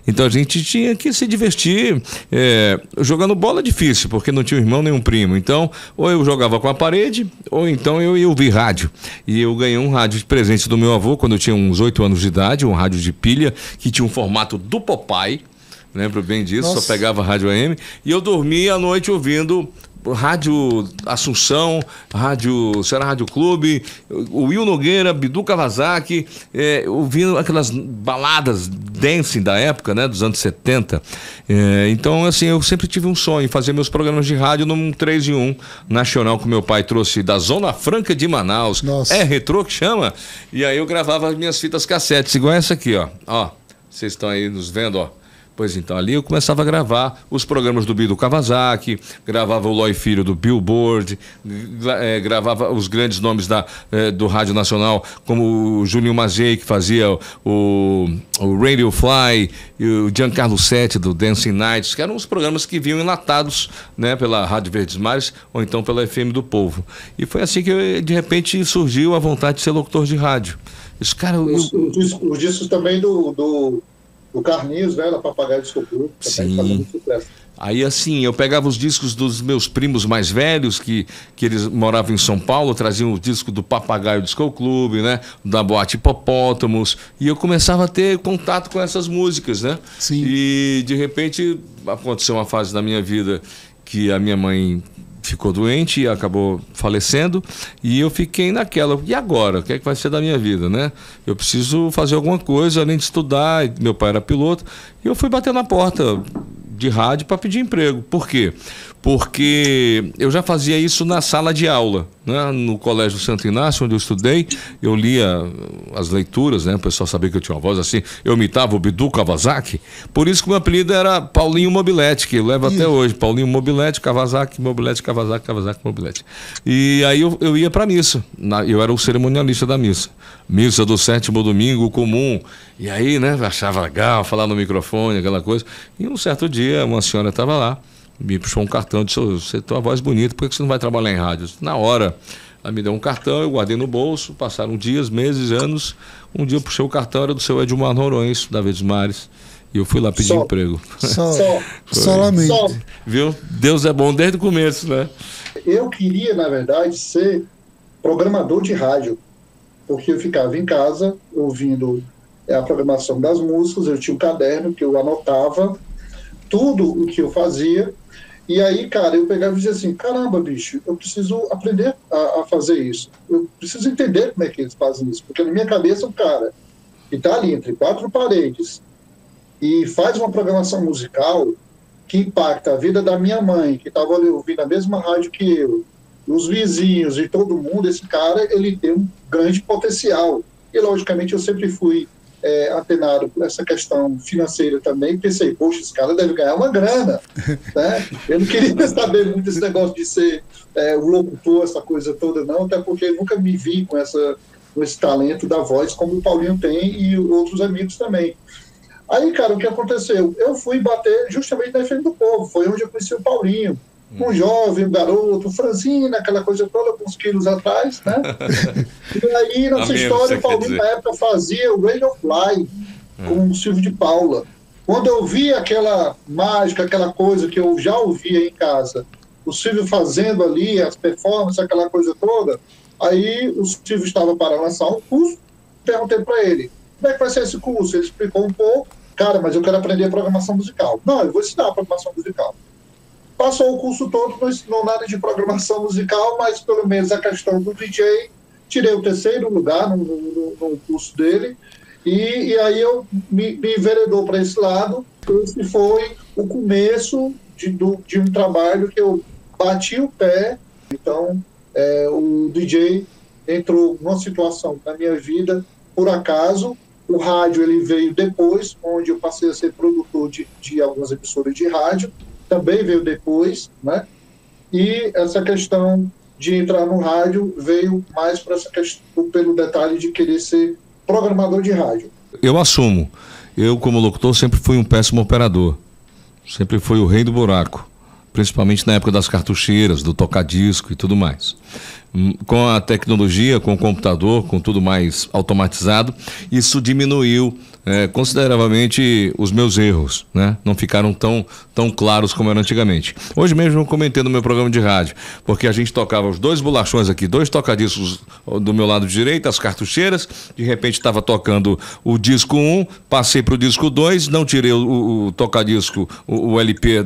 Então a gente tinha que se divertir. Jogando bola é difícil, porque não tinha um irmão nem um primo. Então, ou eu jogava com a parede, ou então eu ia ouvir rádio. E eu ganhei um rádio de presente do meu avô, quando eu tinha uns 8 anos de idade, um rádio de pilha, que tinha um formato do Popeye. Lembro bem disso. Nossa. Só pegava rádio AM. E eu dormia à noite ouvindo Rádio Assunção, Rádio Clube, o Will Nogueira, Bidu Kawasaki, ouvindo aquelas baladas dancing da época, né, dos anos 70. Então, assim, eu sempre tive um sonho, fazer meus programas de rádio num 3 em 1 nacional que meu pai trouxe da Zona Franca de Manaus. Nossa. É retrô que chama? E aí eu gravava as minhas fitas cassetes, igual essa aqui, ó. Ó, vocês estão aí nos vendo, ó. Pois então, ali eu começava a gravar os programas do Bidu Kawasaki, gravava o Loi Filho do Billboard, gravava os grandes nomes do Rádio Nacional, como o Juninho Mazei, que fazia o Radio Fly, e o Giancarlo Sete do Dancing Nights, que eram os programas que vinham enlatados, né, pela Rádio Verdes Mares ou então pela FM do Povo. E foi assim que, de repente, surgiu a vontade de ser locutor de rádio. Os discos também do Carlinhos, né? Da Papagaio de Escultura. Sim. Aí, assim, eu pegava os discos dos meus primos mais velhos, que eles moravam em São Paulo, traziam o disco do Papagaio Disco Clube, né? Da Boate Hipopótamos, e eu começava a ter contato com essas músicas, né? Sim. E, de repente, aconteceu uma fase da minha vida que a minha mãe ficou doente e acabou falecendo, e eu fiquei naquela, e agora? O que é que vai ser da minha vida, né? Eu preciso fazer alguma coisa além de estudar, meu pai era piloto, e eu fui bater na porta de rádio para pedir emprego. Por quê? Porque eu já fazia isso na sala de aula, né? No Colégio Santo Inácio, onde eu estudei, eu lia as leituras, né? O pessoal sabia que eu tinha uma voz assim, eu imitava o Bidu Kawasaki, por isso que o meu apelido era Paulinho Mobilete, que eu levo até hoje, Paulinho Mobilete, Kawasaki, Mobilete, Kawasaki, Kawasaki, Mobilete. E aí eu ia para missa, eu era o cerimonialista da missa. Missa do 7º domingo comum. E aí, né, achava legal falar no microfone, aquela coisa. E um certo dia, uma senhora estava lá, me puxou um cartão, disse: você tem uma voz bonita, por que você não vai trabalhar em rádio? Na hora, ela me deu um cartão, eu guardei no bolso, passaram dias, meses, anos. Um dia eu puxei o cartão, era do seu Edmar Noronha, da Verdes Mares. E eu fui lá pedir emprego. Solamente. Viu? Deus é bom desde o começo, né? Eu queria, na verdade, ser programador de rádio, porque eu ficava em casa ouvindo a programação das músicas, eu tinha um caderno que eu anotava tudo o que eu fazia, e aí, cara, eu pegava e dizia assim: caramba, bicho, eu preciso aprender a fazer isso, eu preciso entender como é que eles fazem isso, porque na minha cabeça o cara que está ali entre 4 paredes e faz uma programação musical que impacta a vida da minha mãe, que estava ali ouvindo a mesma rádio que eu, os vizinhos e todo mundo, esse cara, ele tem um grande potencial. E, logicamente, eu sempre fui atenado por essa questão financeira também. Pensei, poxa, esse cara deve ganhar uma grana, né? Eu não queria saber muito desse negócio de ser um locutor, essa coisa toda, não, até porque nunca me vi com esse talento da voz, como o Paulinho tem e outros amigos também. Aí, cara, o que aconteceu? Eu fui bater justamente na FM do Povo, foi onde eu conheci o Paulinho. Um jovem, um garoto, franzina, aquela coisa toda, alguns quilos atrás, né? E aí, nessa história, o Paulinho, na época, fazia o Radio Fly com o Silvio de Paula. Quando eu vi aquela mágica, aquela coisa que eu já ouvia em casa, o Silvio fazendo ali as performances, aquela coisa toda, aí o Silvio estava para lançar um curso, perguntei para ele: como é que vai ser esse curso? Ele explicou um pouco. Cara, mas eu quero aprender a programação musical. Não, eu vou ensinar a programação musical. Passou o curso todo, não ensinou nada de programação musical, mas pelo menos a questão do DJ, tirei o 3º lugar no curso dele, e aí eu me enveredou para esse lado. Esse foi o começo de um trabalho que eu bati o pé. Então, o DJ entrou numa situação na minha vida, por acaso. O rádio ele veio depois, onde eu passei a ser produtor de algumas emissoras de rádio, também veio depois, né? E essa questão de entrar no rádio veio mais para essa questão, pelo detalhe de querer ser programador de rádio. Eu assumo, eu como locutor sempre fui um péssimo operador, sempre fui o rei do buraco, principalmente na época das cartucheiras, do toca-disco e tudo mais. Com a tecnologia, com o computador, com tudo mais automatizado, isso diminuiu consideravelmente os meus erros, né? Não ficaram tão claros como eram antigamente. Hoje mesmo eu comentei no meu programa de rádio, porque a gente tocava os 2 bolachões aqui, 2 tocadiscos do meu lado direito, as cartucheiras, de repente estava tocando o disco 1, passei para o disco 2, não tirei o tocadisco, o LP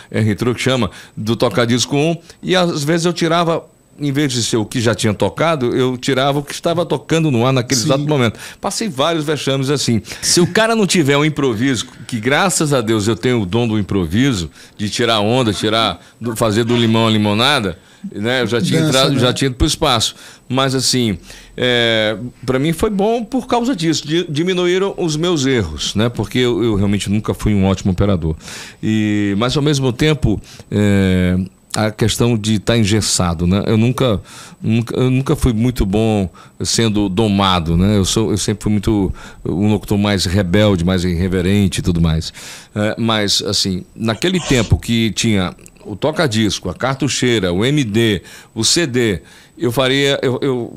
é retrô que chama, do tocadisco 1, e às vezes eu tirava, em vez de ser o que já tinha tocado, eu tirava o que estava tocando no ar naquele exato momento. Passei vários vexames assim. Se o cara não tiver um improviso, que graças a Deus eu tenho o dom do improviso, de tirar onda, fazer do limão a limonada, né? Eu já tinha já tinha ido para o espaço. Mas assim, para mim foi bom por causa disso. Diminuíram os meus erros, né? Porque eu realmente nunca fui um ótimo operador. Mas ao mesmo tempo, a questão de estar engessado, né? Eu nunca fui muito bom sendo domado, né? Eu sempre fui muito um locutor mais rebelde, mais irreverente e tudo mais. Mas, assim, naquele tempo que tinha o toca-disco, a cartucheira, o MD, o CD, eu faria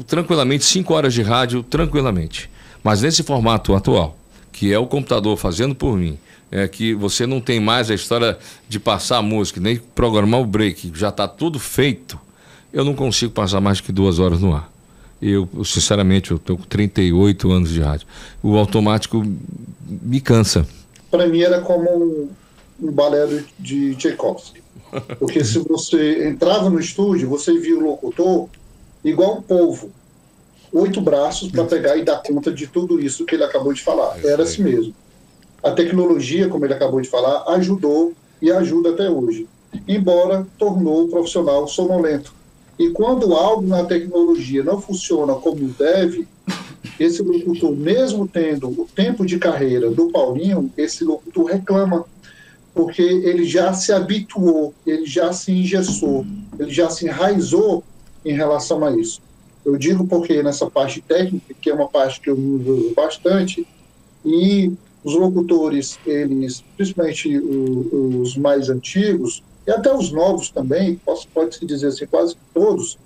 tranquilamente 5 horas de rádio, tranquilamente. Mas nesse formato atual, que é o computador fazendo por mim, que você não tem mais a história de passar a música, nem programar o break, já está tudo feito, eu não consigo passar mais que 2 horas no ar. Sinceramente, eu estou com 38 anos de rádio. O automático me cansa. Para mim era como um balé de Tchaikovsky. Porque se você entrava no estúdio, você via o locutor igual um polvo. 8 braços para pegar e dar conta de tudo isso que ele acabou de falar. Era assim mesmo. A tecnologia, como ele acabou de falar, ajudou e ajuda até hoje, embora tornou o profissional sonolento. E quando algo na tecnologia não funciona como deve, esse locutor, mesmo tendo o tempo de carreira do Paulinho, esse locutor reclama, porque ele já se habituou, ele já se engessou, ele já se enraizou em relação a isso. Eu digo porque nessa parte técnica, que é uma parte que eu me envolvo bastante, e os locutores, eles, principalmente os mais antigos, e até os novos também, pode-se dizer assim, quase todos,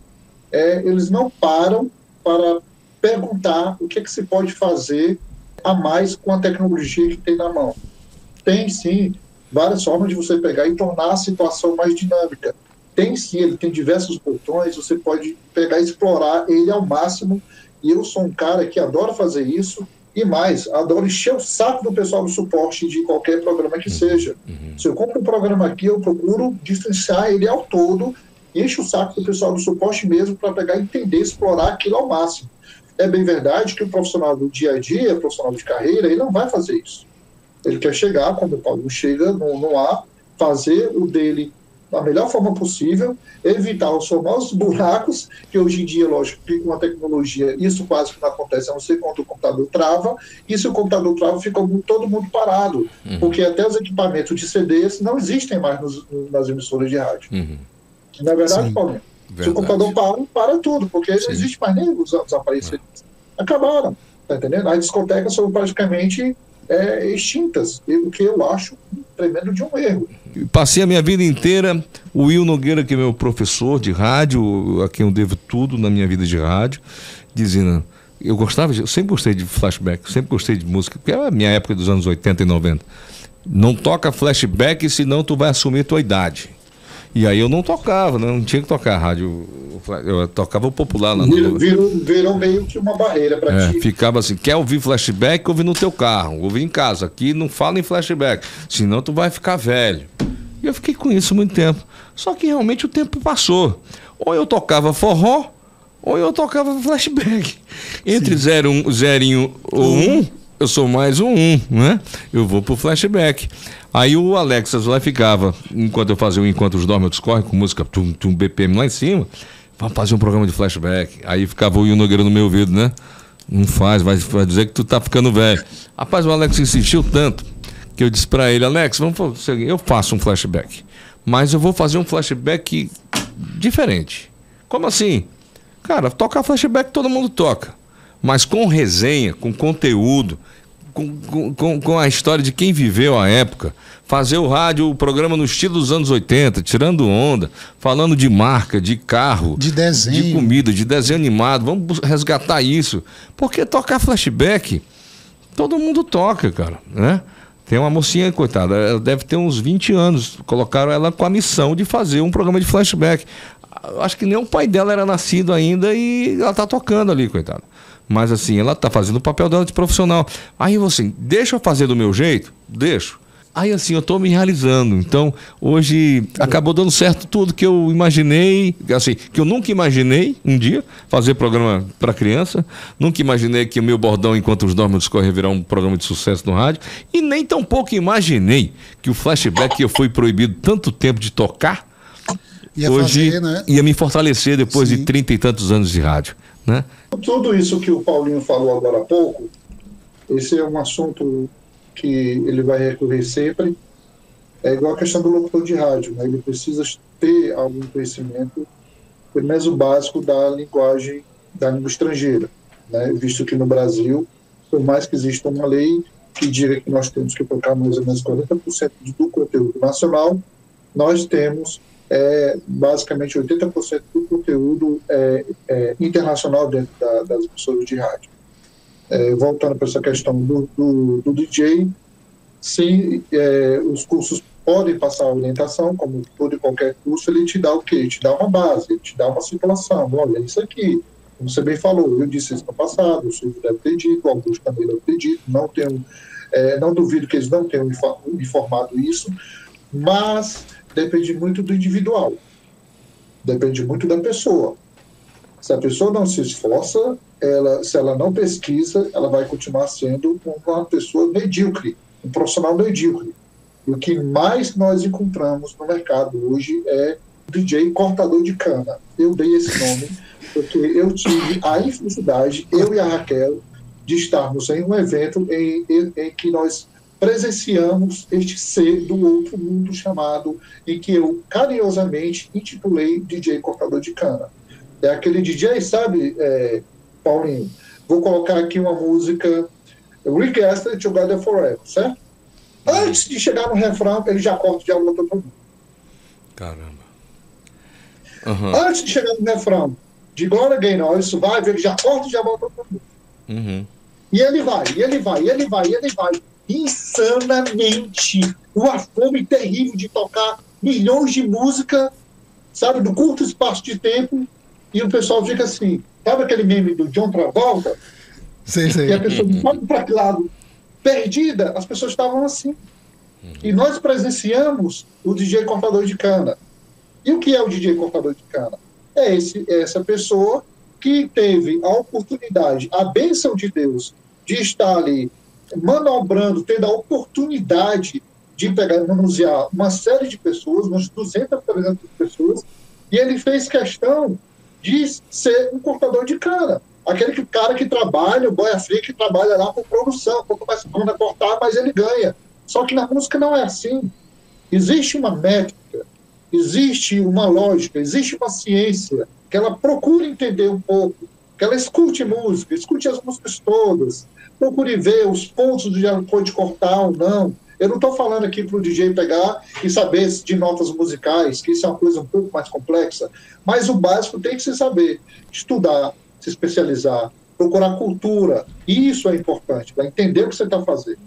eles não param para perguntar o que se pode fazer a mais com a tecnologia que tem na mão. Tem, sim, várias formas de você pegar e tornar a situação mais dinâmica. Tem, sim, ele tem diversos botões, você pode pegar e explorar ele ao máximo, e eu sou um cara que adora fazer isso. E mais, adoro encher o saco do pessoal do suporte de qualquer programa que seja. Se eu compro um programa aqui, eu procuro distanciar ele ao todo, encho o saco do pessoal do suporte mesmo para pegar e entender, explorar aquilo ao máximo. É bem verdade que o profissional do dia a dia, profissional de carreira, ele não vai fazer isso. Ele quer chegar, quando o Paulo chega no ar, fazer o dele da melhor forma possível, evitar os famosos buracos, que hoje em dia, lógico, com a tecnologia, isso quase que não acontece, a não ser quando o computador trava, e se o computador trava, fica todo mundo parado, porque até os equipamentos de CDs não existem mais nas emissoras de rádio. Não é verdade, Paulinho? Se o computador para tudo, porque não existe mais nem os aparelhos CDs. Acabaram, tá entendendo? As discotecas são praticamente extintas, o que eu acho tremendo de um erro. Passei a minha vida inteira, o Will Nogueira, que é meu professor de rádio, a quem eu devo tudo na minha vida de rádio, dizendo, eu sempre gostei de flashback, sempre gostei de música, porque é a minha época dos anos 80 e 90. Não toca flashback, senão tu vai assumir tua idade. E aí eu não tocava, não tinha que tocar rádio, eu tocava o popular lá no... Virou meio que uma barreira para ti. Ficava assim, quer ouvir flashback, ouve no teu carro, ouve em casa, aqui não fala em flashback, senão tu vai ficar velho. E eu fiquei com isso muito tempo, só que realmente o tempo passou, ou eu tocava forró, ou eu tocava flashback. Entre 0 ou 1, eu sou mais um 1, né? Eu vou pro flashback. Aí o Alexas lá ficava, enquanto eu fazia o Enquanto os Dormem Outros Correm, com música BPM lá em cima, vamos fazer um programa de flashback. Aí ficava o Will Nogueira no meu ouvido, né? Não faz, vai dizer que tu tá ficando velho. Rapaz, o Alex insistiu tanto que eu disse pra ele, Alex, eu faço um flashback, mas eu vou fazer um flashback diferente. Como assim? Cara, tocar flashback todo mundo toca, mas com resenha, com conteúdo, com a história de quem viveu a época, fazer o rádio, o programa no estilo dos anos 80, tirando onda, falando de marca, de carro, de desenho, de comida, de desenho animado, vamos resgatar isso, porque tocar flashback Todo mundo toca, cara, né? Tem uma mocinha, coitada, ela deve ter uns 20 anos. Colocaram ela com a missão de fazer um programa de flashback. Acho que nem o pai dela era nascido ainda e ela tá tocando ali, coitada. Mas assim, ela tá fazendo o papel dela de profissional. Aí você, deixa eu fazer do meu jeito? Deixo. Aí assim, eu tô me realizando. Então, hoje acabou dando certo tudo que eu imaginei, assim, que eu nunca imaginei um dia fazer programa para criança. Nunca imaginei que o meu bordão Enquanto os Dormem Discorrem virar um programa de sucesso no rádio. E nem tampouco imaginei que o flashback que eu fui proibido tanto tempo de tocar, hoje fazer, né? Ia me fortalecer depois de 30 e tantos anos de rádio, né? Tudo isso que o Paulinho falou agora há pouco, esse é um assunto que ele vai recorrer sempre. É igual a questão do locutor de rádio, né? Ele precisa ter algum conhecimento, pelo menos o básico da linguagem, da língua estrangeira, né? Visto que no Brasil, por mais que exista uma lei que diga que nós temos que tocar mais ou menos 40% do conteúdo nacional, nós temos basicamente 80% do conteúdo internacional dentro das emissoras de rádio. Voltando para essa questão do DJ, sim, os cursos podem passar a orientação, como todo e qualquer curso, ele te dá o quê? Ele te dá uma base, ele te dá uma situação. Olha, isso aqui, como você bem falou, eu disse isso no passado, o Silvio deve ter dito, o Augusto também deve ter dito, não duvido que eles não tenham informado isso, mas depende muito do individual, depende muito da pessoa. Se a pessoa não se esforça, se ela não pesquisa, ela vai continuar sendo uma pessoa medíocre, um profissional medíocre. E o que mais nós encontramos no mercado hoje é DJ cortador de cana. Eu dei esse nome porque eu tive a infelicidade, eu e a Raquel, de estarmos em um evento em que nós presenciamos este ser do outro mundo chamado, em que eu carinhosamente intitulei DJ cortador de cana. É aquele DJ, sabe, Paulinho? Vou colocar aqui uma música, Rick Astley, Together Forever, certo? Antes de chegar no refrão, ele já corta e já volta todo mundo. Caramba. Antes de chegar no refrão de Gloria Gaynor, isso vai, ele já corta e já volta todo mundo. E ele vai, insanamente, uma fome terrível de tocar milhões de música, sabe, do curto espaço de tempo, e o pessoal fica assim, sabe aquele meme do John Travolta? Sim. E a pessoa não sabe para que lado, perdida, as pessoas estavam assim. E nós presenciamos o DJ cortador de cana. E o que é o DJ cortador de cana? É essa pessoa que teve a oportunidade, a bênção de Deus, de estar ali manobrando, tendo a oportunidade de pegar e manusear uma série de pessoas, umas 200, 300 pessoas, e ele fez questão de ser um cortador de cana. Aquele cara que trabalha, o boia fria que trabalha lá por produção, pouco mais bom a cortar, mas ele ganha. Só que na música não é assim. Existe uma métrica, existe uma lógica, existe uma ciência, que ela procura entender um pouco, que ela escute música, escute as músicas todas, procure ver os pontos de ela pode cortar ou não. Eu não estou falando aqui para o DJ pegar e saber de notas musicais, que isso é uma coisa um pouco mais complexa, mas o básico tem que se saber, estudar, se especializar, procurar cultura. Isso é importante, para entender o que você está fazendo.